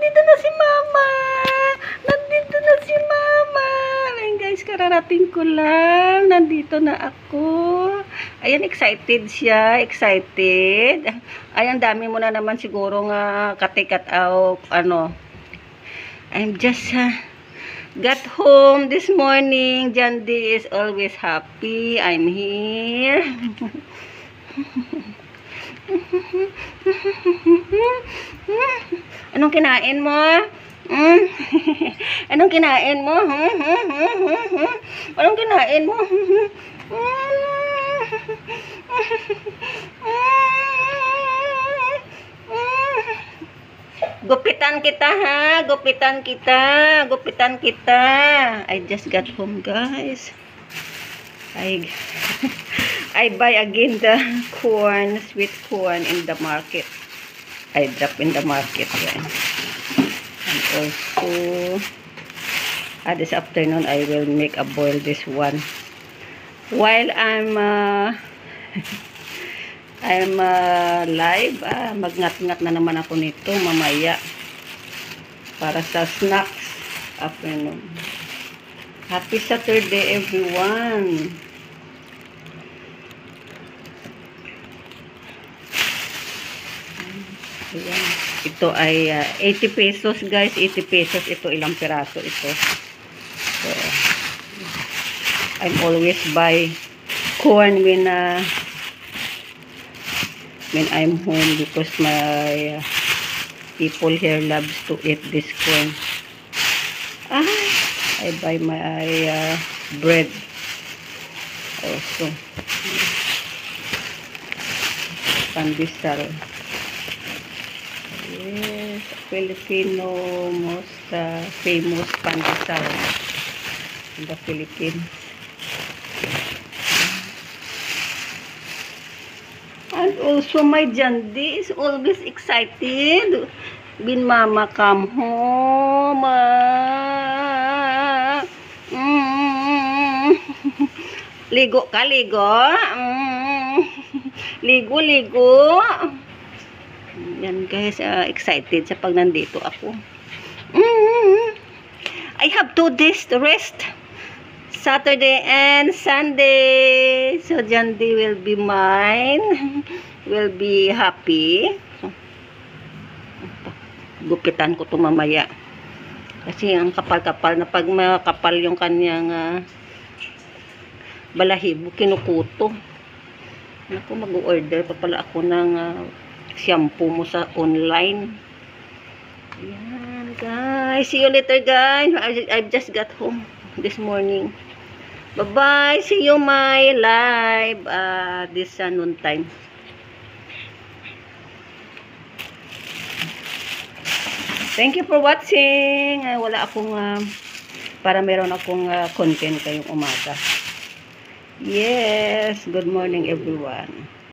nandito na si Mama. Nandito na si Mama. Ayun guys, kararating ko lang. Nandito na ako. Ayan, excited siya. Excited. Ayan, dami mo na naman siguro nga katikat out. I'm just got home this morning. John D is always happy. I'm here. Anong kinain mo? Anong kinain mo? Anong kinain mo? Gupitan kita ha, gupitan kita, gupitan kita. I just got home guys. I buy again the corn, sweet corn in the market. I drop in the market yan. And also, this afternoon I will make a boil this one. While I'm live, magngat-ngat na naman ako nito mamaya para sa snacks afternoon. Happy Saturday everyone. Ayan. Ito ay 80 pesos guys, 80 pesos ito, ilang piraso ito. So, I'm always buy corn when I'm home because my people here loves to eat this corn. I buy my bread also. Pandesal. Yes, Filipino most famous pandesal in the Philippines. And also my Jandi is always excited when Mama come home. Ligo ka, ligo. Ligo, ligo. Yan guys, excited sa pag nandito ako. I have 2 days to rest. Saturday and Sunday. So Jandi will be mine. Will be happy. So, gupitan ko to mamaya. Kasi ang kapal-kapal na pag makapal yung kanyang balahibo, kinukuto. Ako mag-order pa pala ako ng shampoo mo sa online. Yan guys. See you later guys. I've just got home this morning. Bye-bye. See you my live this noon time. Thank you for watching. Wala akong para meron akong content kayong umaga. Yes. Good morning everyone.